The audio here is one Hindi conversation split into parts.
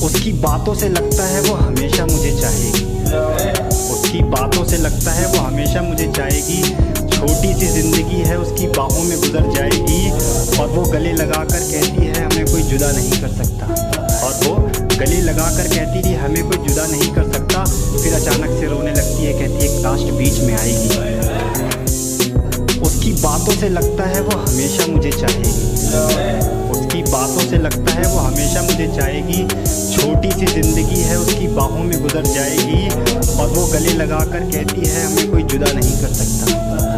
उसकी बातों से लगता है वो हमेशा मुझे चाहेगी। उसकी बातों से लगता है वो हमेशा मुझे चाहेगी। छोटी सी जिंदगी है उसकी बाहों में गुजर जाएगी। और वो गले लगाकर कहती है हमें कोई जुदा नहीं कर सकता। और वो गले लगाकर कहती थी हमें कोई जुदा नहीं कर सकता। फिर अचानक से रोने लगती है, कहती है लास्ट बीच में आएगी। उसकी बातों से लगता है वो हमेशा मुझे चाहेगी। उसकी बातों से लगता है वो हमेशा मुझे चाहेगी। छोटी सी जिंदगी है उसकी बाहों में गुजर जाएगी। और वो गले लगाकर कहती है हमें कोई जुदा नहीं कर सकता।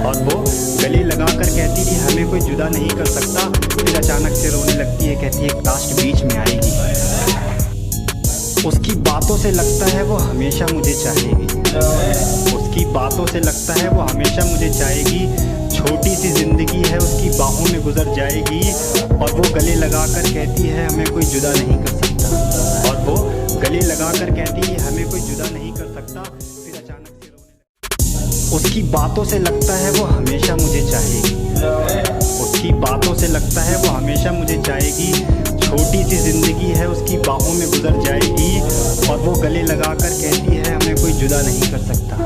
और वो गले लगाकर कहती थी हमें कोई जुदा नहीं कर सकता। फिर अचानक से रोने लगती है, कहती है लास्ट बीच में आएगी। उसकी बातों से लगता है वो हमेशा मुझे चाहेगी। उसकी बातों से लगता है वो हमेशा मुझे चाहेगी। छोटी सी जिंदगी है उसकी बाहों में गुजर जाएगी। और वो गले लगाकर कहती है हमें कोई जुदा नहीं कर सकता। और वो गले लगाकर कहती है हमें कोई जुदा नहीं कर सकता। फिर अचानक से रोने उसकी बातों से लगता है वो हमेशा मुझे चाहेगी। उसकी बातों से लगता है वो हमेशा मुझे चाहेगी। छोटी सी जिंदगी है उसकी बाहों में गुजर जाएगी। और वो गले लगाकर कहती है हमें कोई जुदा नहीं कर सकता।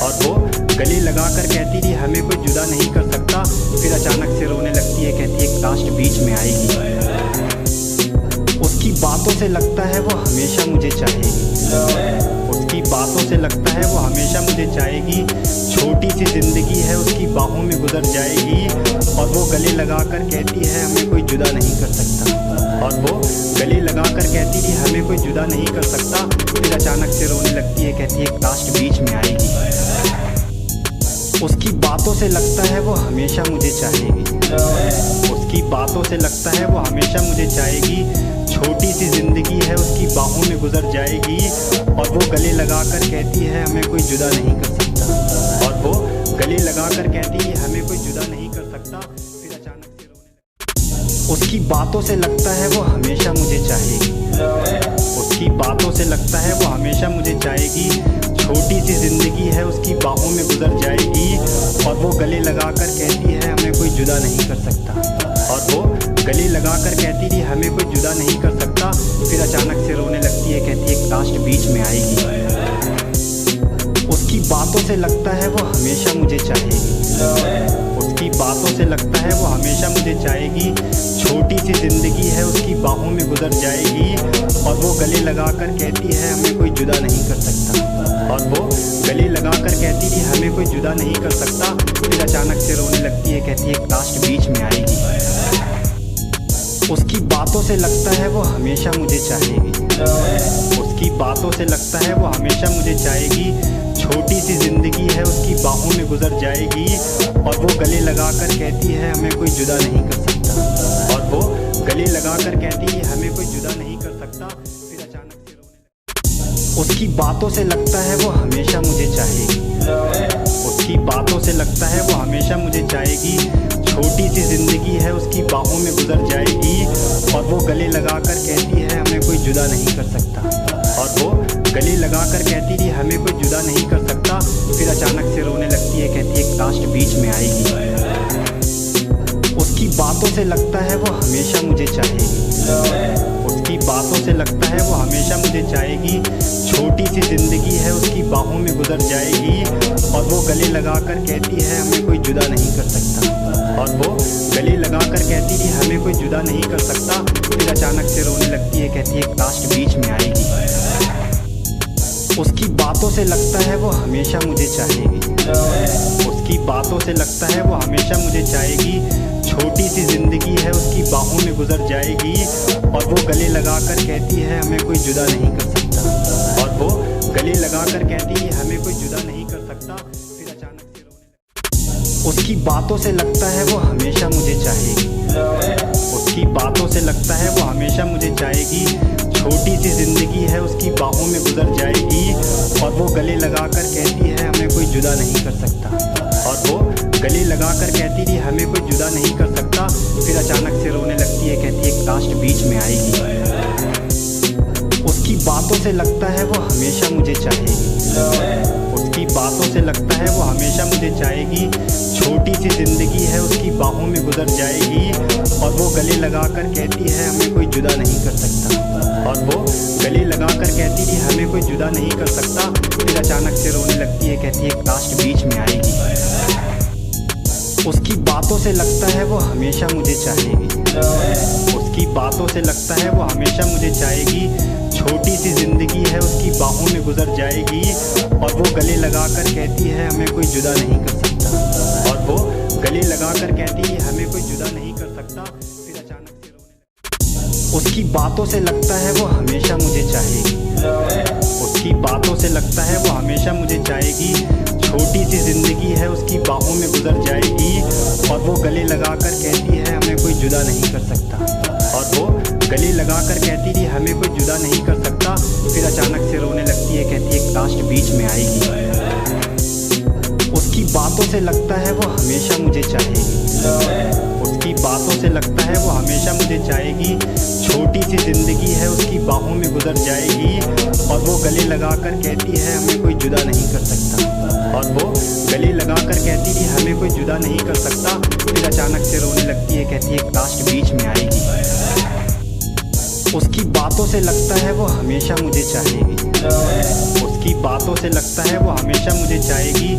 और वो गले लगाकर कहती थी हमें कोई जुदा नहीं कर सकता। फिर अचानक से रोने लगती है, कहती है लास्ट बीच में आएगी। उसकी बातों से लगता है वो हमेशा मुझे चाहेगी। उसकी बातों से लगता है वो हमेशा मुझे चाहेगी। छोटी सी जिंदगी है उसकी बाहों में गुजर जाएगी। और वो गले लगाकर कहती है हमें कोई जुदा नहीं कर सकता। और वो गले लगाकर कहती थी हमें कोई जुदा नहीं कर सकता। फिर अचानक से रोने लगती है, कहती है लास्ट बीच में आएगी। उसकी बातों से लगता है वो हमेशा मुझे चाहेगी। उसकी बातों से लगता है वो हमेशा मुझे चाहेगी। छोटी सी जिंदगी है उसकी बाहों में गुजर जाएगी। और वो गले लगाकर कहती है हमें कोई जुदा नहीं कर सकता। और वो गले लगाकर कहती है हमें कोई जुदा नहीं कर सकता। फिर अचानक से रोने उसकी बातों से लगता है वो हमेशा मुझे चाहेगी। उसकी बातों से लगता है वो हमेशा मुझे चाहेगी। छोटी सी जिंदगी है उसकी बाहों में गुजर जाएगी। और वो गले लगाकर कहती है हमें कोई जुदा नहीं कर सकता। और वो गले लगाकर कहती थी हमें कोई जुदा नहीं कर सकता। फिर अचानक से रोने लगती है, कहती है लास्ट बीच में आएगी। उसकी बातों से लगता है वो हमेशा मुझे चाहेगी। उसकी बातों से लगता है वो हमेशा मुझे चाहेगी। छोटी सी जिंदगी है उसकी बाहों में गुजर जाएगी। और वो गले लगाकर कहती है हमें कोई जुदा नहीं कर सकता। और वो गले लगाकर कहती थी हमें कोई जुदा नहीं कर सकता। फिर अचानक से रोने लगती है, कहती है लास्ट बीच में आएगी। उसकी बातों से लगता है वो हमेशा मुझे चाहेगी। उसकी बातों से लगता है वो हमेशा मुझे चाहेगी। छोटी सी जिंदगी है उसकी बाहों में गुजर जाएगी। और वो गले लगाकर कहती है हमें कोई जुदा नहीं कर सकता। और वो गले लगाकर कहती है हमें कोई जुदा नहीं कर सकता। फिर अचानक से रोने उसकी बातों से लगता है वो हमेशा मुझे चाहेगी। उसकी बातों से लगता है वो हमेशा मुझे चाहेगी। छोटी सी जिंदगी है उसकी बाहों में गुजर जाएगी। और वो गले लगाकर कहती है हमें कोई जुदा नहीं कर सकता। और वो गले लगाकर कहती थी हमें कोई जुदा नहीं कर सकता। फिर अचानक से रोने लगती है, कहती है लास्ट बीच में आएगी। उसकी बातों से लगता है वो हमेशा मुझे चाहेगी। उसकी बातों से लगता है वो हमेशा मुझे चाहेगी। छोटी सी जिंदगी है उसकी बाहों में गुजर जाएगी। और वो गले लगाकर कहती है हमें कोई जुदा नहीं कर सकता। और वो गले लगाकर कहती थी हमें कोई जुदा नहीं कर सकता। फिर अचानक से रोने लगती है, कहती है लास्ट बीच में आएगी। उसकी बातों से लगता है वो हमेशा मुझे चाहेगी। उसकी बातों से लगता है वो हमेशा मुझे चाहेगी। छोटी सी जिंदगी है उसकी बाहों में गुजर जाएगी। और वो गले लगाकर कहती है हमें कोई जुदा नहीं कर सकता। और वो गले लगाकर कहती है हमें कोई जुदा नहीं कर सकता। फिर अचानक से रोने उसकी बातों से लगता है वो हमेशा मुझे चाहेगी। उसकी बातों से लगता है वो हमेशा मुझे चाहेगी। छोटी सी जिंदगी है उसकी बाहों में गुजर जाएगी। और वो गले लगाकर कहती है हमें कोई जुदा नहीं कर सकता। और वो गले लगाकर कहती थी हमें कोई जुदा नहीं कर सकता। फिर अचानक से रोने लगती है, कहती है लास्ट बीच में आएगी। उसकी बातों से लगता है वो हमेशा मुझे चाहेगी। उसकी बातों से लगता है वो हमेशा मुझे चाहेगी। छोटी सी जिंदगी है उसकी बाहों में गुजर जाएगी। और वो गले लगाकर कहती है हमें कोई जुदा नहीं कर सकता। और वो गले लगाकर कहती थी हमें कोई जुदा नहीं कर सकता। फिर अचानक से रोने लगती है, कहती है काश बीच में आएगी। उसकी बातों से लगता है वो हमेशा मुझे चाहेगी। उसकी बातों से लगता है वो हमेशा मुझे चाहेगी। छोटी सी जिंदगी है उसकी बाहों में गुजर जाएगी। और वो गले लगाकर कहती है हमें कोई जुदा नहीं कर सकता। और वो गले लगाकर कहती है हमें कोई जुदा नहीं कर सकता। फिर अचानक से रोने उसकी बातों से लगता है वो हमेशा मुझे चाहेगी। उसकी बातों से लगता है वो हमेशा मुझे चाहेगी। छोटी सी जिंदगी है उसकी बाहों में गुजर जाएगी। और वो गले लगाकर कहती है हमें कोई जुदा नहीं कर सकता। और वो गले लगाकर कहती थी हमें कोई जुदा नहीं कर सकता। फिर अचानक से रोने लगती है, कहती है काश बीच में आएगी। उसकी बातों से लगता है वो हमेशा मुझे चाहेगी। उसकी बातों से लगता है वो हमेशा मुझे चाहेगी। छोटी सी जिंदगी है उसकी बाहों में गुजर जाएगी। और वो गले लगाकर कहती है हमें कोई जुदा नहीं कर सकता। और वो गले लगाकर कहती थी हमें कोई जुदा नहीं कर सकता। फिर अचानक से रोने लगती है, कहती है काश बीच में आएगी। उसकी बातों से लगता है वो हमेशा मुझे चाहेगी। उसकी बातों से लगता है वो हमेशा मुझे चाहेगी।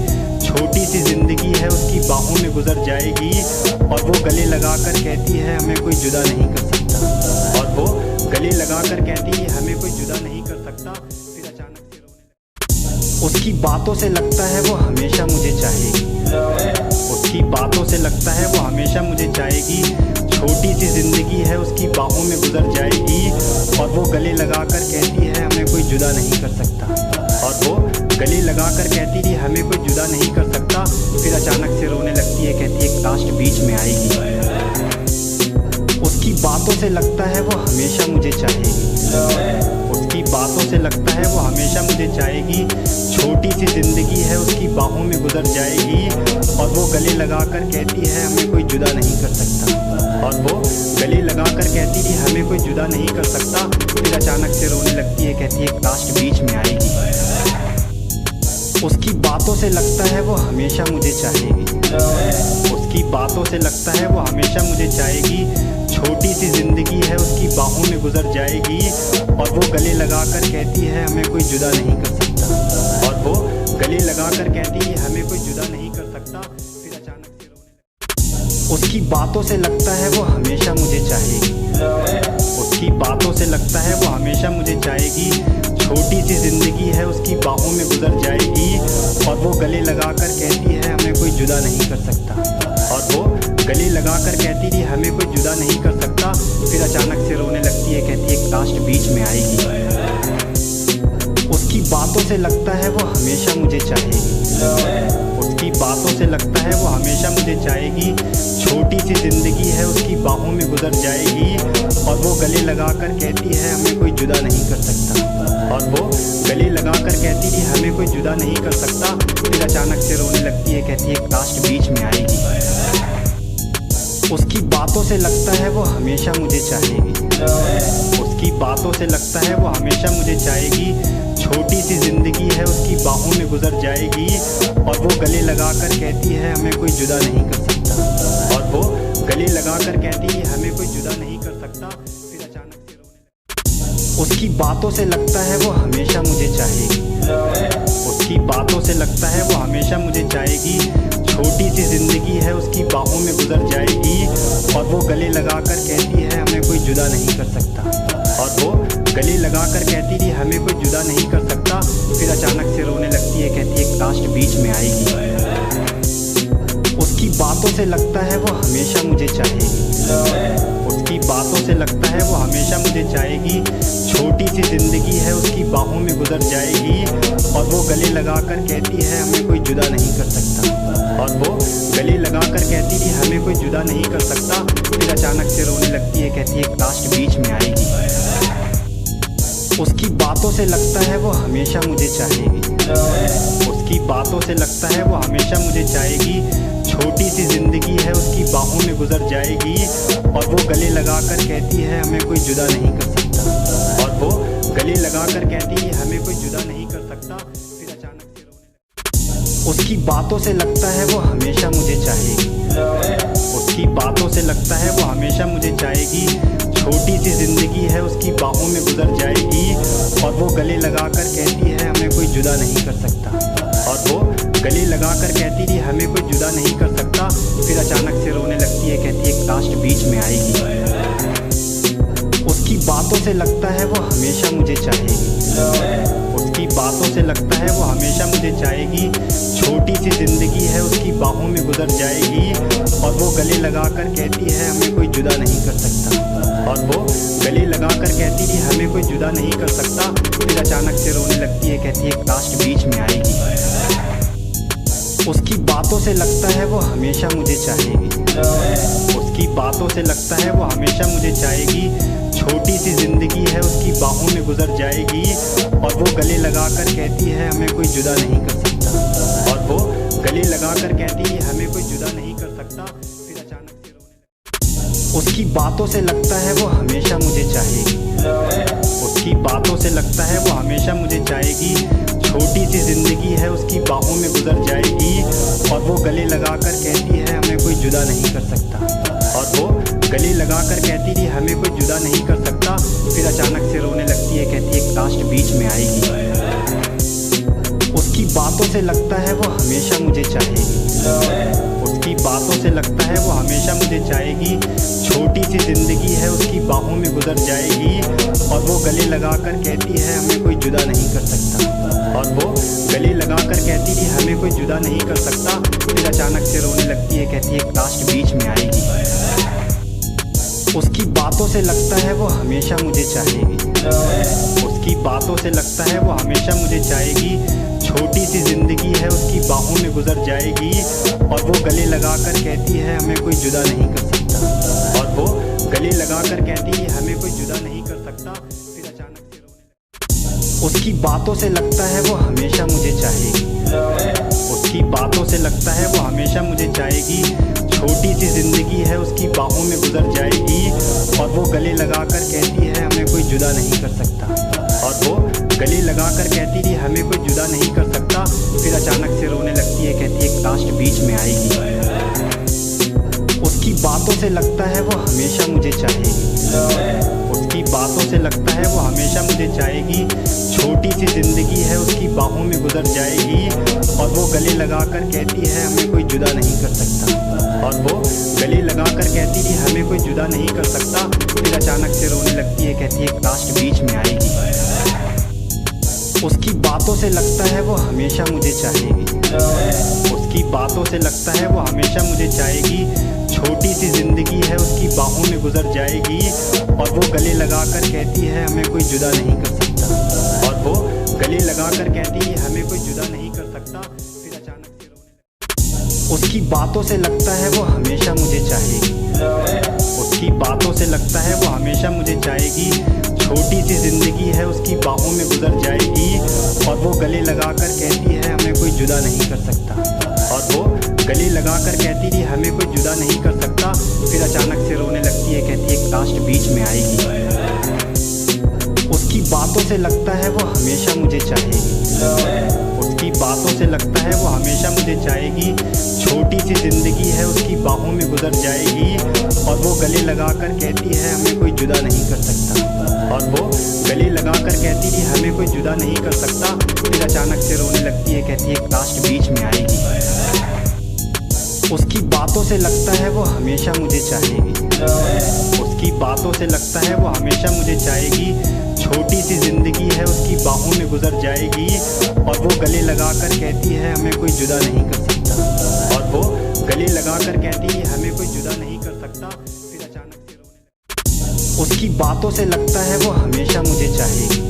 छोटी सी जिंदगी है उसकी बाहों में गुजर जाएगी। और वो गले लगाकर कहती है हमें कोई जुदा नहीं कर सकता। और वो गले लगाकर कहती है हमें कोई जुदा नहीं कर सकता। फिर अचानक से रोने उसकी बातों से लगता है वो हमेशा मुझे चाहेगी। उसकी बातों से लगता है वो हमेशा मुझे चाहेगी। छोटी सी जिंदगी है उसकी बाहों में गुजर जाएगी। और वो गले लगाकर कहती है हमें कोई जुदा नहीं कर सकता। और वो गले लगाकर कहती थी हमें कोई जुदा नहीं कर सकता। फिर अचानक से रोने लगती है, कहती है काश बीच में आएगी। उसकी बातों से लगता है वो हमेशा मुझे चाहेगी। उसकी बातों से लगता है वो हमेशा मुझे चाहेगी। छोटी सी जिंदगी है उसकी बाहों में गुजर जाएगी। और वो गले लगाकर कहती है हमें कोई जुदा नहीं कर सकता। और वो गले लगाकर कहती थी हमें कोई जुदा नहीं कर सकता। फिर अचानक से रोने लगती है, कहती है काश बीच में आएगी। उसकी बातों से लगता है वो हमेशा मुझे चाहेगी। उसकी बातों से लगता है वो हमेशा मुझे चाहेगी। छोटी सी जिंदगी है उसकी बाहों में गुजर जाएगी। और वो गले लगाकर कहती है हमें कोई जुदा नहीं कर सकता। और वो गले लगाकर कहती है हमें कोई जुदा नहीं कर सकता। फिर अचानक से रोने उसकी बातों से लगता है वो हमेशा मुझे चाहेगी। उसकी बातों से लगता है वो हमेशा मुझे चाहेगी। छोटी सी जिंदगी है उसकी बाहों में गुजर जाएगी। और वो गले लगाकर कहती है हमें कोई जुदा नहीं कर सकता। और वो गले लगाकर कहती थी हमें कोई जुदा नहीं कर सकता। फिर अचानक से रोने लगती है, कहती है काश बीच में आएगी। उसकी बातों से लगता है वो हमेशा मुझे चाहेगी। उसकी बातों से लगता है वो हमेशा मुझे चाहेगी। छोटी सी जिंदगी है उसकी बाहों में गुजर जाएगी। और वो गले लगाकर कहती है हमें कोई जुदा नहीं कर सकता। और वो गले लगाकर कहती थी हमें कोई जुदा नहीं कर सकता। फिर अचानक से रोने लगती है, कहती है काश बीच में आएगी। उसकी बातों से लगता है वो हमेशा मुझे चाहेगी। उसकी बातों से लगता है वो हमेशा मुझे चाहेगी। छोटी सी जिंदगी है उसकी बाहों में गुजर जाएगी। और वो गले लगाकर कहती है हमें कोई जुदा नहीं कर सकता। और वो गले लगाकर कहती है हमें कोई जुदा नहीं कर सकता। फिर अचानक से रोने उसकी बातों से लगता है वो हमेशा मुझे चाहेगी। उसकी बातों से लगता है वो हमेशा मुझे चाहेगी। छोटी सी जिंदगी है उसकी बाहों में गुजर जाएगी। और वो गले लगाकर कहती है हमें कोई जुदा नहीं कर सकता। और वो गले लगाकर कहती थी हमें कोई जुदा नहीं कर सकता। फिर अचानक से रोने लगती है, कहती है काश बीच में आएगी। उसकी बातों से लगता है वो हमेशा मुझे चाहेगी। उसकी बातों से लगता है वो हमेशा मुझे चाहेगी। छोटी सी जिंदगी है उसकी बाहों में गुजर जाएगी। और वो गले लगाकर कहती है हमें कोई जुदा नहीं कर सकता। और वो गले लगाकर कहती थी हमें कोई जुदा नहीं कर सकता। फिर अचानक से रोने लगती है, कहती है काश बीच में आएगी। उसकी बातों से लगता है वो हमेशा मुझे चाहेगी। उसकी बातों से लगता है वो हमेशा मुझे चाहेगी। छोटी सी जिंदगी है उसकी बाहों में गुजर जाएगी। और वो गले लगाकर कहती है हमें कोई जुदा नहीं कर सकता। और वो गले लगाकर कहती है हमें कोई जुदा नहीं कर सकता। फिर अचानक से उसकी बातों से लगता है वो हमेशा मुझे चाहेगी। उसकी बातों से लगता है वो हमेशा मुझे चाहेगी। छोटी सी जिंदगी है उसकी बाहों में गुजर जाएगी। और वो गले लगाकर कहती है हमें कोई जुदा नहीं कर सकता। और वो गले लगाकर कहती थी हमें कोई जुदा नहीं कर सकता। फिर अचानक से रोने लगती है, कहती है लास्ट बीच में आएगी। उसकी बातों से लगता है वो हमेशा मुझे चाहेगी। उसकी बातों से लगता है वो हमेशा मुझे चाहेगी। छोटी सी जिंदगी है उसकी बाहों में गुजर जाएगी। और वो गले लगाकर कहती है हमें कोई जुदा नहीं कर सकता। और वो गले लगाकर कहती थी हमें कोई जुदा नहीं कर सकता। फिर अचानक से रोने लगती है, कहती है लास्ट बीच में आएगी। उसकी बातों से लगता है वो हमेशा मुझे चाहेगी। उसकी बातों से लगता है वो हमेशा मुझे चाहेगी। छोटी सी जिंदगी है उसकी बाहों में गुजर जाएगी। और वो गले लगाकर कहती है हमें कोई जुदा नहीं कर सकता। और वो गले लगाकर कहती है हमें कोई जुदा नहीं कर सकता। फिर अचानक से रोने उसकी बातों से लगता है वो हमेशा मुझे चाहेगी। उसकी बातों से लगता है वो हमेशा मुझे चाहेगी। छोटी सी जिंदगी है उसकी बाहों में गुजर जाएगी। और वो गले लगाकर कहती है हमें कोई जुदा नहीं कर सकता। और वो गले लगाकर कहती थी हमें कोई जुदा नहीं कर सकता। फिर अचानक से रोने लगती है, कहती है लास्ट बीच में आएगी। उसकी बातों से लगता है वो हमेशा मुझे चाहेगी। उसकी बातों से लगता है वो हमेशा मुझे चाहेगी। छोटी सी जिंदगी है उसकी बाहों में गुजर जाएगी। और वो गले लगाकर कहती है हमें कोई जुदा नहीं कर सकता। और वो गले लगाकर कहती थी हमें कोई जुदा नहीं कर सकता। फिर अचानक से रोने लगती है, कहती है लास्ट बीच में आएगी। उसकी बातों से लगता है वो हमेशा मुझे चाहेगी। उसकी बातों से लगता है वो हमेशा मुझे चाहेगी। छोटी सी जिंदगी है उसकी बाहों में गुजर जाएगी। और वो गले लगाकर कहती है हमें कोई जुदा नहीं कर सकता। और वो गले लगाकर कहती है हमें कोई जुदा नहीं कर सकता। फिर अचानक से रोने उसकी बातों से लगता है वो हमेशा मुझे चाहेगी। उसकी बातों से लगता है वो हमेशा मुझे चाहेगी। छोटी सी जिंदगी है उसकी बाहों में गुजर जाएगी। और वो गले लगाकर कहती है हमें कोई जुदा नहीं कर सकता। और वो गले लगाकर कहती थी हमें कोई जुदा नहीं कर सकता। फिर अचानक से रोने लगती है, कहती है लास्ट बीच में आएगी। उसकी बातों से लगता है वो हमेशा मुझे चाहेगी। उसकी बातों से लगता है वो हमेशा मुझे चाहेगी। छोटी सी जिंदगी है उसकी बाहों में गुजर जाएगी। और वो गले लगाकर कहती है हमें कोई जुदा नहीं कर सकता। और वो गले लगाकर कहती थी हमें कोई जुदा नहीं कर सकता। फिर अचानक से रोने लगती है, कहती है लास्ट बीच में आएगी। उसकी बातों से लगता है वो हमेशा मुझे चाहेगी। उसकी बातों से लगता है वो हमेशा मुझे चाहेगी। छोटी सी जिंदगी है उसकी बाहों में गुजर जाएगी। और वो गले लगाकर कहती है हमें कोई जुदा नहीं कर सकता। और वो गले लगाकर कहती है हमें कोई जुदा नहीं कर सकता। फिर अचानक से रोने उसकी बातों से लगता है वो हमेशा मुझे चाहेगी। उसकी बातों से लगता है वो हमेशा मुझे चाहेगी। छोटी सी जिंदगी है उसकी बाहों में गुजर जाएगी। और वो गले लगाकर कहती है हमें कोई जुदा नहीं कर सकता। और वो गले लगाकर कहती थी हमें कोई जुदा नहीं कर सकता। फिर अचानक से रोने लगती है, कहती है लास्ट बीच में आएगी। उसकी बातों से लगता है वो हमेशा मुझे चाहेगी। उसकी बातों से लगता है वो हमेशा मुझे चाहेगी। छोटी सी जिंदगी है उसकी बाहों में गुजर जाएगी। और वो गले लगाकर कहती है हमें कोई जुदा नहीं कर सकता। और वो गले लगाकर कहती थी हमें कोई जुदा नहीं कर सकता। फिर अचानक से रोने लगती है, कहती है लास्ट बीच में आएगी। उसकी बातों से लगता है वो हमेशा मुझे चाहेगी। उसकी बातों से लगता है वो हमेशा मुझे चाहेगी। छोटी सी जिंदगी है उसकी बाहों में गुजर जाएगी। और वो गले लगाकर कहती है हमें कोई जुदा नहीं कर सकता। और वो गले लगाकर कहती है हमें कोई जुदा नहीं कर सकता। फिर अचानक से रोने उसकी बातों से लगता है वो हमेशा मुझे चाहेगी।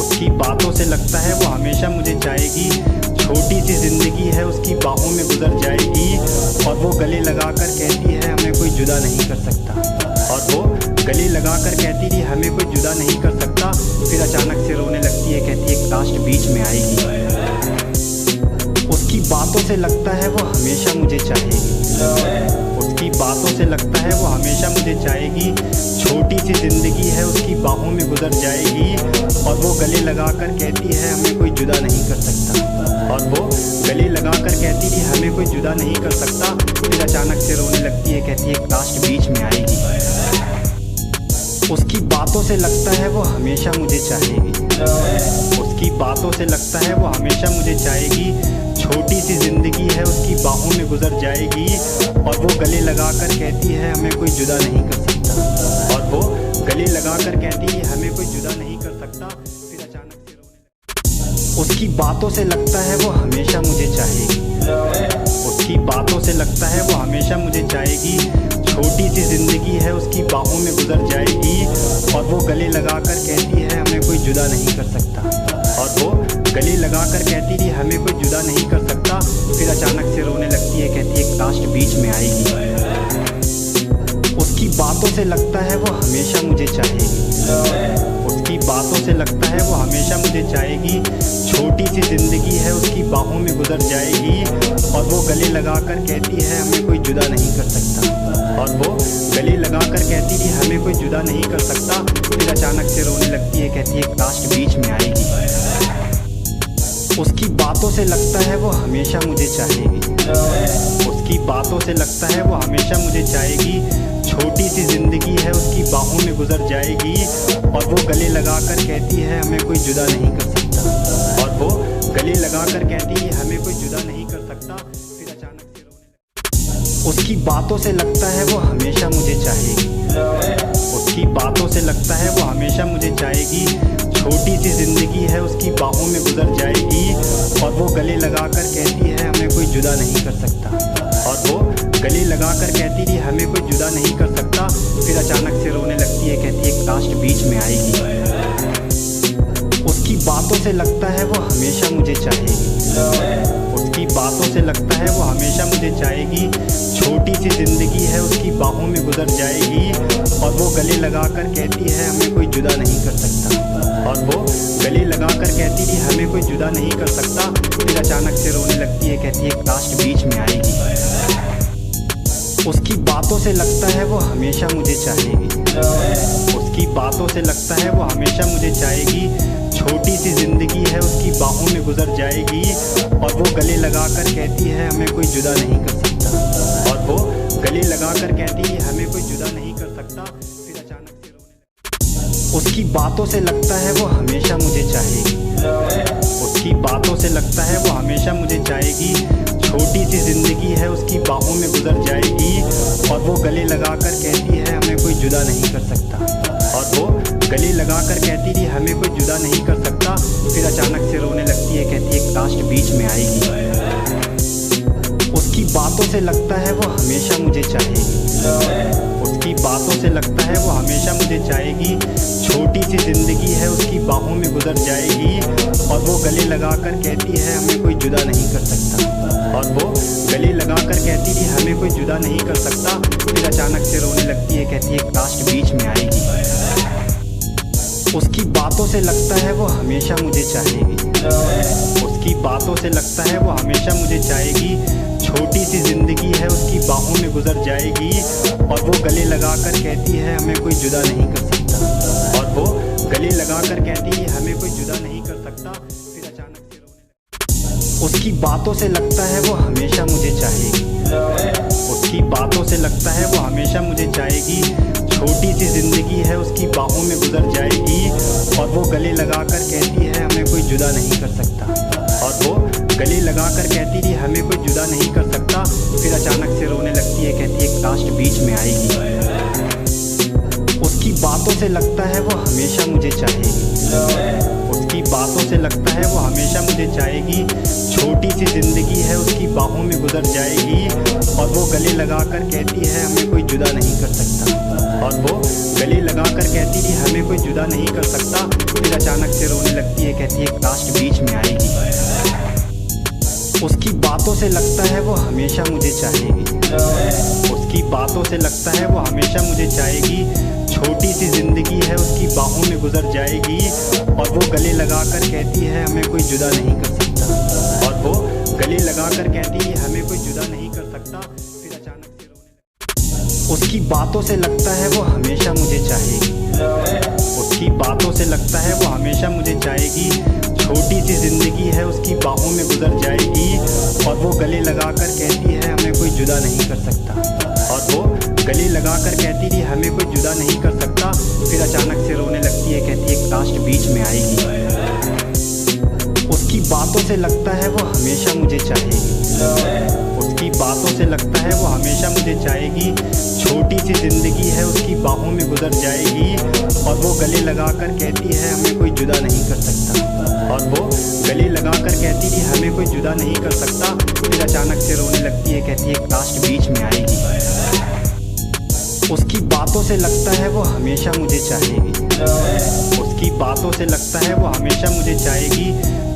उसकी बातों से लगता है वो हमेशा मुझे चाहेगी। छोटी सी जिंदगी है उसकी बाहों में गुजर जाएगी। और वो गले लगाकर कहती है हमें कोई जुदा नहीं कर सकता। और वो गले लगाकर कहती थी हमें कोई जुदा नहीं कर सकता। फिर अचानक से रोने लगती है, कहती है लास्ट बीच में आएगी। उसकी बातों से लगता है वो हमेशा मुझे चाहेगी। उसकी बातों से लगता है वो हमेशा मुझे चाहेगी। छोटी सी जिंदगी है उसकी बाहों में गुजर जाएगी। और वो गले लगाकर कहती है हमें कोई जुदा नहीं कर सकता। और वो गले लगाकर कहती थी हमें कोई जुदा नहीं कर सकता। फिर अचानक से रोने लगती है, कहती है काश बीच में आएगी। उसकी बातों से लगता है वो हमेशा मुझे चाहेगी। उसकी बातों से लगता है वो हमेशा मुझे चाहेगी। छोटी सी जिंदगी है उसकी बाहों में गुजर जाएगी। और वो गले लगाकर कहती है हमें कोई जुदा नहीं कर सकता। और वो गले लगाकर कहती है हमें कोई जुदा नहीं कर सकता। फिर अचानक से रोने उसकी बातों से लगता है वो हमेशा मुझे चाहेगी। उसकी बातों से लगता है वो हमेशा मुझे चाहेगी। छोटी सी जिंदगी है उसकी बाहों में गुजर जाएगी। और वो गले लगाकर कहती है हमें कोई जुदा नहीं कर सकता। और वो गले लगाकर कहती थी हमें कोई जुदा नहीं कर सकता। फिर अचानक से रोने लगती है, कहती है काश बीच में आएगी। उसकी बातों से लगता है वो हमेशा मुझे चाहेगी। उसकी बातों से लगता है वो हमेशा मुझे चाहेगी। छोटी सी जिंदगी है उसकी बाहों में गुजर जाएगी। और वो गले लगाकर कहती है हमें कोई जुदा नहीं कर सकता। और वो गले लगाकर कहती थी हमें कोई जुदा नहीं कर सकता। फिर अचानक से रोने लगती है, कहती है काश बीच में आएगी। उसकी बातों से लगता है वो हमेशा मुझे चाहेगी। उसकी बातों से लगता है वो हमेशा मुझे चाहेगी। छोटी सी जिंदगी है उसकी बाहों में गुजर जाएगी। और वो गले लगाकर कहती है हमें कोई जुदा नहीं कर सकता। और वो गले लगाकर कहती है हमें कोई जुदा नहीं कर सकता। फिर अचानक से रोने उसकी बातों से लगता है वो हमेशा मुझे चाहेगी। उसकी बातों से लगता है वो हमेशा मुझे चाहेगी। छोटी सी जिंदगी है उसकी बाहों में गुजर जाएगी। और वो गले लगाकर कहती है हमें कोई जुदा नहीं कर सकता। और वो गले लगाकर कहती थी हमें कोई जुदा नहीं कर सकता। फिर अचानक से रोने लगती है, कहती है काश बीच में आएगी। उसकी बातों से लगता है वो हमेशा मुझे चाहेगी। उसकी बातों से लगता है वो हमेशा मुझे चाहेगी। छोटी सी जिंदगी है उसकी बाहों में गुजर जाएगी। और वो गले लगाकर कहती है हमें कोई जुदा नहीं कर सकता। और वो गले लगाकर कहती थी हमें कोई जुदा नहीं कर सकता। फिर अचानक से रोने लगती है, कहती है काश बीच में आएगी। उसकी बातों से लगता है वो हमेशा मुझे चाहेगी। उसकी बातों से लगता है वो हमेशा मुझे चाहेगी। छोटी सी जिंदगी है उसकी बाहों में गुजर जाएगी। और वो गले लगाकर कहती है हमें कोई जुदा नहीं कर सकता। और वो गले लगाकर कहती है हमें कोई जुदा नहीं कर सकता। फिर अचानक से रोने उसकी बातों से लगता है वो हमेशा मुझे चाहेगी। उसकी बातों से लगता है वो हमेशा मुझे चाहेगी। छोटी सी जिंदगी है उसकी बाहों में गुजर जाएगी। और वो गले लगाकर कहती है हमें कोई जुदा नहीं कर सकता। और वो गले लगाकर कहती थी हमें कोई जुदा नहीं कर सकता। फिर अचानक से रोने लगती है, कहती है काश बीच में आएगी। उसकी बातों से लगता है वो हमेशा मुझे चाहेगी। उसकी बातों से लगता है वो हमेशा मुझे चाहेगी। छोटी सी जिंदगी है उसकी बाहों में गुजर जाएगी। और वो गले लगाकर कहती है हमें कोई जुदा नहीं कर सकता। और वो गले लगाकर कहती थी हमें कोई जुदा नहीं कर सकता। फिर अचानक से रोने लगती है, कहती है काश बीच में आएगी। उसकी बातों से लगता है वो हमेशा मुझे चाहेगी। उसकी बातों से लगता है वो हमेशा मुझे चाहेगी। छोटी सी जिंदगी है उसकी बाहों में गुजर जाएगी। और वो गले लगाकर कहती है हमें कोई जुदा नहीं कर सकता। और वो गले लगाकर कहती है हमें कोई जुदा नहीं कर सकता। फिर अचानक से रोने उसकी बातों से लगता है वो हमेशा मुझे चाहेगी। उसकी बातों से लगता है वो हमेशा मुझे चाहेगी। छोटी सी जिंदगी है उसकी बाहों में गुजर जाएगी। और वो गले लगाकर कहती है हमें कोई जुदा नहीं कर सकता। और वो गले लगाकर कहती थी हमें कोई जुदा नहीं कर सकता। फिर अचानक से रोने लगती है, कहती है काश बीच में आएगी। उसकी बातों से लगता है वो हमेशा मुझे चाहेगी। उसकी बातों से लगता है वो हमेशा मुझे चाहेगी। छोटी सी जिंदगी है उसकी बाहों में गुजर जाएगी। और वो गले लगाकर कहती है हमें कोई जुदा नहीं कर सकता। और वो गले लगाकर कहती थी हमें कोई जुदा नहीं कर सकता। फिर अचानक से रोने लगती है, कहती है काश बीच में आएगी। उसकी बातों से लगता है वो हमेशा मुझे चाहेगी। उसकी बातों से लगता है वो हमेशा मुझे चाहेगी। छोटी सी जिंदगी है उसकी बाहों में गुजर जाएगी। और वो गले लगाकर कहती है हमें कोई जुदा नहीं कर सकता। और वो गले लगाकर कहती है हमें कोई जुदा नहीं कर सकता। फिर अचानक से रोने उसकी बातों से लगता है वो हमेशा मुझे चाहेगी, उसकी बातों से लगता है वो हमेशा मुझे चाहेगी। छोटी सी जिंदगी है उसकी बाहों में गुजर जाएगी, और वो गले लगाकर कहती है हमें कोई जुदा नहीं कर सकता, और वो गले लगाकर कहती थी हमें कोई जुदा नहीं कर सकता। फिर अचानक से रोने लगती है, कहती है काश बीच में आएगी। उसकी बातों से लगता है वो हमेशा मुझे चाहेगी, उसकी बातों से लगता है वो हमेशा मुझे चाहेगी। छोटी सी जिंदगी है उसकी बाहों में गुजर जाएगी, और वो गले लगाकर कहती है हमें कोई जुदा नहीं कर सकता, और वो गले लगाकर कहती थी हमें कोई जुदा नहीं कर सकता। फिर अचानक से रोने लगती है, कहती है काश बीच में आएगी। उसकी बातों से लगता है वो हमेशा मुझे चाहेगी, उसकी बातों से लगता है वो हमेशा मुझे चाहेगी।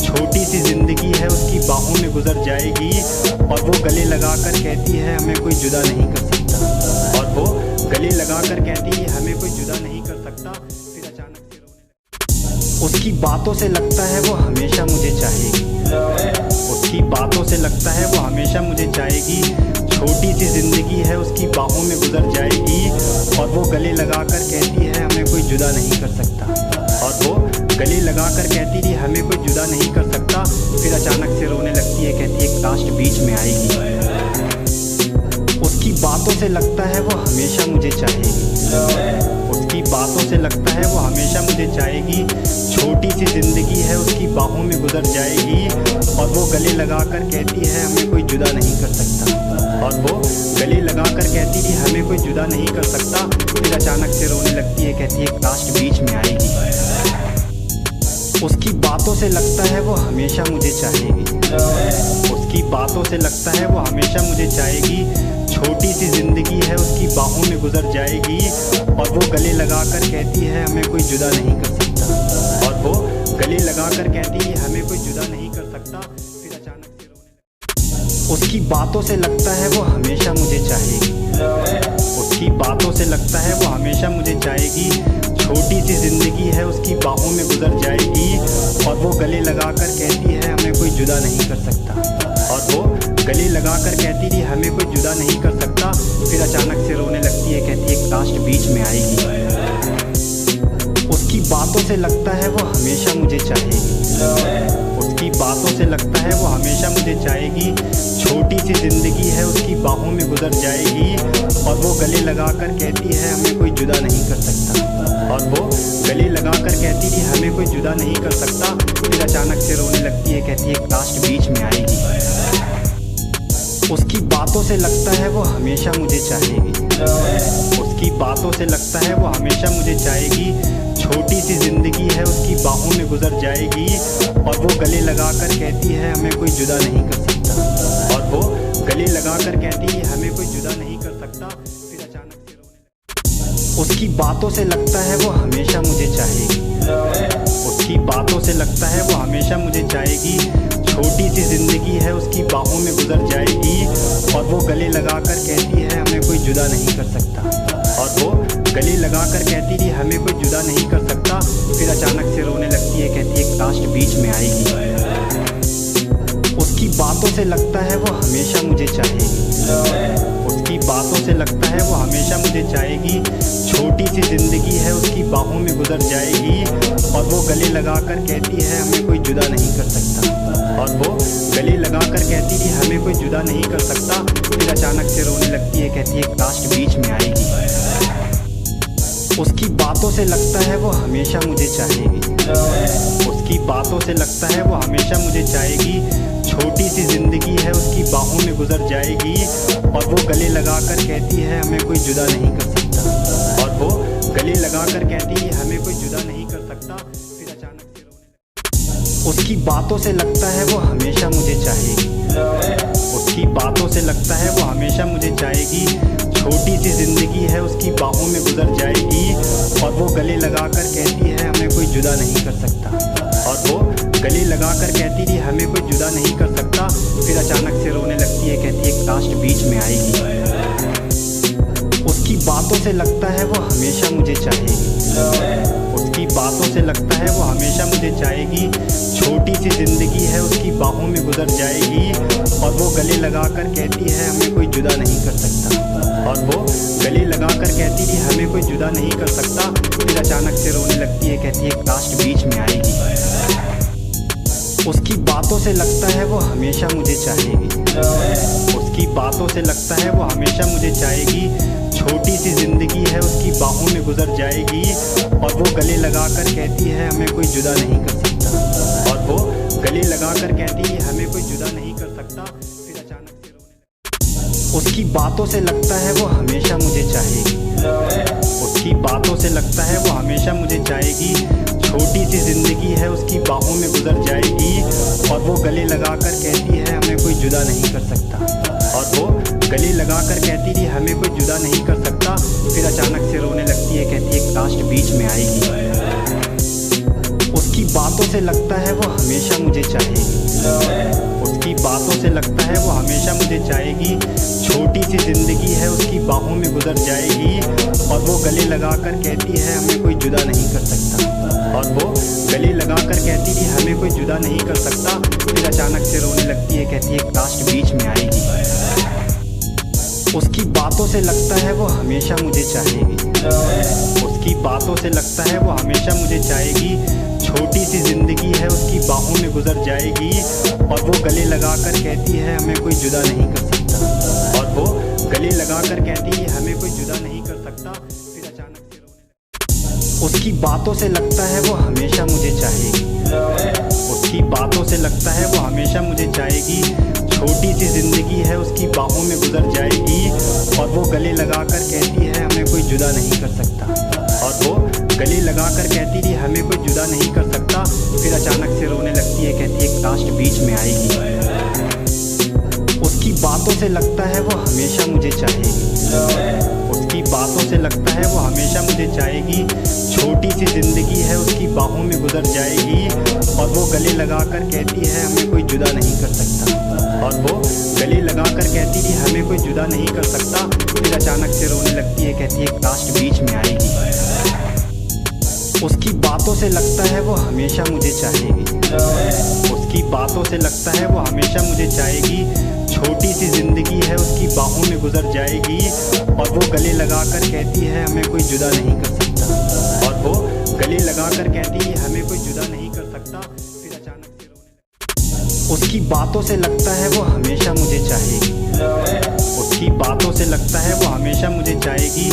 छोटी सी जिंदगी है उसकी बाहों में गुजर जाएगी, और वो गले लगाकर कहती है हमें कोई जुदा नहीं कर सकता, और वो गले लगाकर कहती है हमें कोई जुदा नहीं कर सकता। फिर अचानक से रोने उसकी बातों से लगता है वो हमेशा मुझे चाहेगी, उसकी बातों से लगता है वो हमेशा मुझे चाहेगी। छोटी सी जिंदगी है उसकी बाहों में गुजर जाएगी, और वो गले लगाकर कहती है हमें कोई जुदा नहीं कर सकता, और वो गले लगाकर कहती थी हमें कोई जुदा नहीं कर सकता। फिर अचानक से रोने लगती है, कहती है काश बीच में आएगी। उसकी बातों से लगता है वो हमेशा मुझे चाहेगी, उसकी बातों से लगता है वो हमेशा मुझे चाहेगी। छोटी सी जिंदगी है उसकी बाहों में गुजर जाएगी, और वो गले लगाकर कहती है हमें कोई जुदा नहीं कर सकता, और वो गले लगाकर कहती थी हमें कोई जुदा नहीं कर सकता। फिर अचानक से रोने लगती है, कहती है काश बीच में आएगी। उसकी बातों से लगता है वो हमेशा मुझे चाहेगी, उसकी बातों से लगता है वो हमेशा मुझे चाहेगी। छोटी सी जिंदगी है उसकी बाहों में गुजर जाएगी, और वो गले लगाकर कहती है हमें कोई जुदा नहीं कर सकता, और वो गले लगाकर कहती है हमें कोई जुदा नहीं कर सकता। फिर अचानक से रोने उसकी बातों से लगता है वो हमेशा मुझे चाहेगी, उसकी बातों से लगता है वो हमेशा मुझे चाहेगी। छोटी सी जिंदगी है उसकी बाहों में गुजर जाएगी, और वो गले लगाकर कहती है हमें कोई जुदा नहीं कर सकता, और वो गले लगाकर कहती थी हमें कोई जुदा नहीं कर सकता। फिर अचानक से रोने लगती है, कहती है काश बीच में आएगी। उसकी बातों से लगता है वो हमेशा मुझे चाहेगी, उसकी बातों से लगता है वो हमेशा मुझे चाहेगी। छोटी सी जिंदगी है उसकी बाहों में गुजर जाएगी, और वो गले लगाकर कहती है हमें कोई जुदा नहीं कर सकता, और वो गले लगाकर कहती थी हमें कोई जुदा नहीं कर सकता। फिर अचानक से रोने लगती है, कहती है काश बीच में आएगी। उसकी बातों से लगता है वो हमेशा मुझे चाहेगी, उसकी बातों से लगता है वो हमेशा मुझे चाहेगी। छोटी सी जिंदगी है उसकी बाहों में गुजर जाएगी, और वो गले लगाकर कहती है हमें कोई जुदा नहीं कर सकता, और वो गले लगाकर कहती है हमें कोई जुदा नहीं कर सकता। फिर अचानक से रोने उसकी बातों से लगता है वो हमेशा मुझे चाहेगी, उसकी बातों से लगता है वो हमेशा मुझे चाहेगी। छोटी सी जिंदगी है उसकी बाहों में गुजर जाएगी, और वो गले लगाकर कहती है हमें कोई जुदा नहीं कर सकता, और वो गले लगाकर कहती थी हमें कोई जुदा नहीं कर सकता। फिर अचानक से रोने लगती है, कहती है काश बीच में आएगी। उसकी बातों से लगता है वो हमेशा मुझे चाहेगी, उसकी बातों से लगता है वो हमेशा मुझे चाहेगी। छोटी सी जिंदगी है उसकी बाहों में गुजर जाएगी, और वो गले लगाकर कहती है हमें कोई जुदा नहीं कर सकता, और वो गले लगाकर कहती थी हमें कोई जुदा नहीं कर सकता। फिर अचानक से रोने लगती है, कहती है काश बीच में आएगी। उसकी बातों से लगता है वो हमेशा मुझे चाहेगी, उसकी बातों से लगता है वो हमेशा मुझे चाहेगी। छोटी सी जिंदगी है उसकी बाहों में गुजर जाएगी, और वो गले लगाकर कहती है हमें कोई जुदा नहीं कर सकता, और वो गले लगाकर कहती है हमें कोई जुदा नहीं कर सकता। फिर अचानक से रोने उसकी बातों से लगता है वो हमेशा मुझे चाहेगी, उसकी बातों से लगता है वो हमेशा मुझे चाहेगी। छोटी सी जिंदगी है उसकी बाहों में गुजर जाएगी, और वो गले लगाकर कहती है हमें कोई जुदा नहीं कर सकता, और वो गले लगाकर कहती थी हमें कोई जुदा नहीं कर सकता। फिर अचानक से रोने लगती है, कहती है काश बीच में आएगी। उसकी बातों से लगता है वो हमेशा मुझे चाहेगी। उसकी बातों से लगता है वो हमेशा मुझे चाहेगी। छोटी सी जिंदगी है उसकी बाहों में गुजर जाएगी। और वो गले लगाकर कहती है हमें कोई जुदा नहीं कर सकता। और वो गले लगाकर कहती थी हमें कोई जुदा नहीं कर सकता। फिर अचानक से रोने लगती है, कहती है काश बीच में आएगी। उसकी बातों से लगता है वो हमेशा मुझे चाहेगी। उसकी बातों से लगता है वो हमेशा मुझे चाहेगी। छोटी सी जिंदगी है उसकी बाहों में गुजर जाएगी। और वो गले लगाकर कहती है हमें कोई जुदा नहीं कर सकता। और वो गले लगाकर कहती है हमें कोई जुदा नहीं कर सकता। फिर अचानक से रोने उसकी बातों से लगता है वो हमेशा मुझे चाहेगी। उसकी बातों से लगता है वो हमेशा मुझे चाहेगी। छोटी सी जिंदगी है उसकी बाहों में गुजर जाएगी। और वो गले लगाकर कहती है हमें कोई जुदा नहीं कर सकता। और वो गले लगाकर कहती थी हमें कोई जुदा नहीं कर सकता। फिर अचानक से रोने लगती है, कहती है काश बीच में आएगी। उसकी बातों से लगता है वो हमेशा मुझे चाहेगी। उसकी बातों से लगता है वो हमेशा मुझे चाहेगी। छोटी सी जिंदगी है उसकी बाहों में गुजर जाएगी। और वो गले लगाकर कहती है हमें कोई जुदा नहीं कर सकता। और वो गले लगाकर कहती थी हमें कोई जुदा नहीं कर सकता। फिर अचानक से रोने लगती है, कहती है काश बीच में आएगी। उसकी बातों से लगता है वो हमेशा मुझे चाहेगी। उसकी बातों से लगता है वो हमेशा मुझे चाहेगी। छोटी सी जिंदगी है उसकी बाहों में गुजर जाएगी। और वो गले लगाकर कहती है हमें कोई जुदा नहीं कर सकता। और वो गले लगाकर कहती है हमें कोई जुदा नहीं कर सकता। फिर अचानक से रोने उसकी बातों से लगता है वो हमेशा मुझे चाहेगी। उसकी बातों से लगता है वो हमेशा मुझे चाहेगी। छोटी सी जिंदगी है उसकी बाहों में गुजर जाएगी। और वो गले लगाकर कहती है हमें कोई जुदा नहीं कर सकता। और वो गले लगाकर कहती थी हमें कोई जुदा नहीं कर सकता। फिर अचानक से रोने लगती है, कहती है काश बीच में आएगी। उसकी बातों से लगता है वो हमेशा मुझे चाहेगी। उसकी बातों से लगता है वो हमेशा मुझे चाहेगी। छोटी सी जिंदगी है उसकी बाहों में गुजर जाएगी। और वो गले लगाकर कहती है हमें कोई जुदा नहीं कर सकता। और वो गले लगाकर कहती थी हमें कोई जुदा नहीं कर सकता। फिर अचानक से रोने लगती है, कहती है काश बीच में आएगी। उसकी बातों से लगता है वो हमेशा मुझे चाहेगी। उसकी बातों से लगता है वो हमेशा मुझे चाहेगी। छोटी सी जिंदगी है उसकी बाहों में गुजर जाएगी। और वो गले लगाकर कहती है हमें कोई जुदा नहीं कर सकता। और वो गले लगाकर कहती है हमें कोई जुदा नहीं कर सकता। फिर अचानक से रोने उसकी बातों से लगता है वो हमेशा मुझे चाहेगी। उसकी बातों से लगता है वो हमेशा मुझे चाहेगी।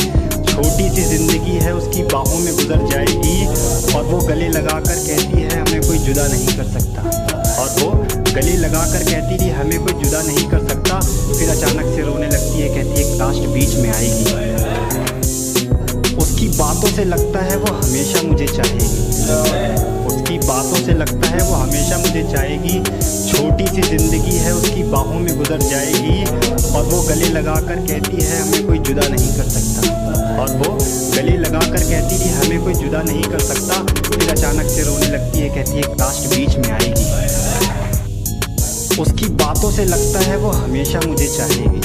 छोटी सी जिंदगी है उसकी बाहों में गुजर जाएगी। और वो गले लगाकर कहती है हमें कोई जुदा नहीं कर सकता। और वो गले लगाकर कहती थी हमें कोई जुदा नहीं कर सकता। फिर अचानक से रोने लगती है, कहती है काश बीच में आएगी। उसकी बातों से लगता है वो हमेशा मुझे चाहेगी। उसकी बातों से लगता है वो हमेशा मुझे चाहेगी। छोटी सी जिंदगी है उसकी बाहों में गुजर जाएगी। और वो गले लगाकर कहती है हमें कोई जुदा नहीं कर सकता। और वो गले लगाकर कहती थी हमें कोई जुदा नहीं कर सकता। फिर अचानक से रोने लगती है, कहती है काश बीच में आएगी। उसकी बातों से लगता है वो हमेशा मुझे चाहेगी।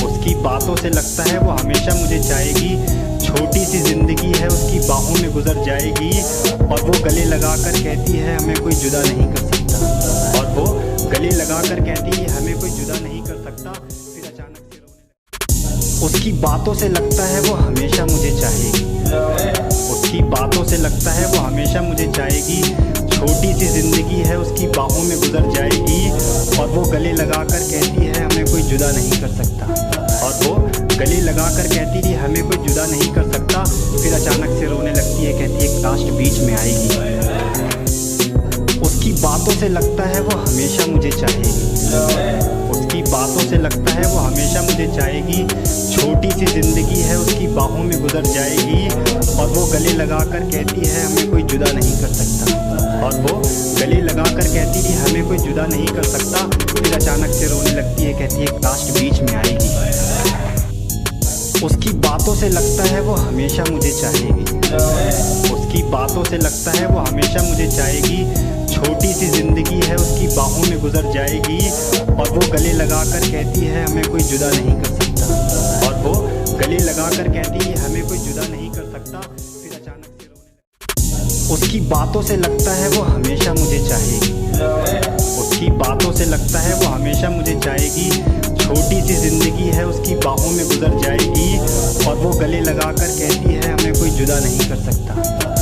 उसकी बातों से लगता है वो हमेशा मुझे चाहेगी। छोटी सी जिंदगी है उसकी बाहों में गुजर जाएगी। और वो गले लगाकर कहती है हमें कोई जुदा नहीं कर सकता। और वो गले लगाकर कहती है हमें कोई जुदा नहीं कर सकता। फिर अचानक से रोने उसकी बातों से लगता है वो हमेशा मुझे चाहेगी। उसकी बातों से लगता है वो हमेशा मुझे चाहेगी। छोटी सी जिंदगी है उसकी बाहों में गुजर जाएगी। और वो गले लगाकर कहती है हमें कोई जुदा नहीं कर सकता। और वो गले लगाकर कहती थी हमें कोई जुदा नहीं कर सकता। फिर अचानक से रोने लगती है, कहती है काश बीच में आएगी। उसकी बातों से लगता है वो हमेशा मुझे चाहेगी। उसकी बातों से लगता है वो हमेशा मुझे चाहेगी। छोटी सी जिंदगी है उसकी बाहों में गुजर जाएगी। और वो गले लगाकर कहती है हमें कोई जुदा नहीं कर सकता। और वो गले लगाकर कहती थी हमें कोई जुदा नहीं कर सकता। फिर अचानक से रोने लगती है, कहती है काश बीच में आएगी। उसकी बातों से लगता है वो हमेशा मुझे चाहेगी। उसकी बातों से लगता है वो हमेशा मुझे चाहेगी। छोटी सी जिंदगी है उसकी बाहों में गुजर जाएगी। और वो गले लगाकर कहती है हमें कोई जुदा नहीं कर सकता। और वो गले लगा कर कहती है हमें कोई जुदा नहीं कर सकता, फिर अचानक से रोने लगती। उसकी बातों से लगता है वो हमेशा मुझे चाहेगी, उसकी बातों से लगता है वो हमेशा मुझे चाहेगी। छोटी सी जिंदगी है उसकी बाहों में गुजर जाएगी, और वो गले लगा कर कहती है हमें कोई जुदा नहीं कर सकता,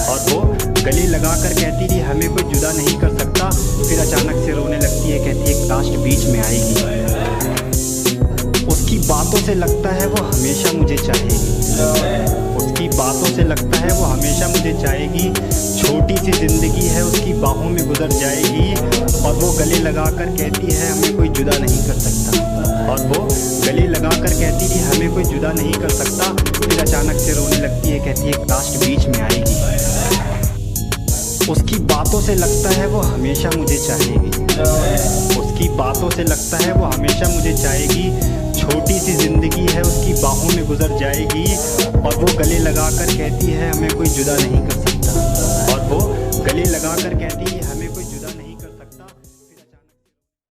और वो गले लगा कर कहती थी हमें कोई जुदा नहीं कर सकता, फिर अचानक से रोने लगती है, कहती है काश बीच में आएगी। उसकी बातों से लगता है वो हमेशा मुझे चाहेगी, उसकी बातों से लगता है वो हमेशा मुझे चाहेगी। छोटी सी जिंदगी है उसकी बाहों में गुजर जाएगी, और वो गले लगा कर कहती है हमें कोई जुदा नहीं कर सकता, और वो गले लगा कर कहती थी हमें कोई जुदा नहीं कर सकता, फिर अचानक से रोने लगती है, कहती है काश बीच में आएगी। उसकी बातों से लगता है वो हमेशा मुझे चाहेगी, उसकी बातों से लगता है वो हमेशा मुझे चाहेगी। छोटी सी जिंदगी है उसकी बाहों में गुजर जाएगी, और वो गले लगा कर कहती है हमें कोई जुदा नहीं कर सकता, और वो गले लगा कर कहती है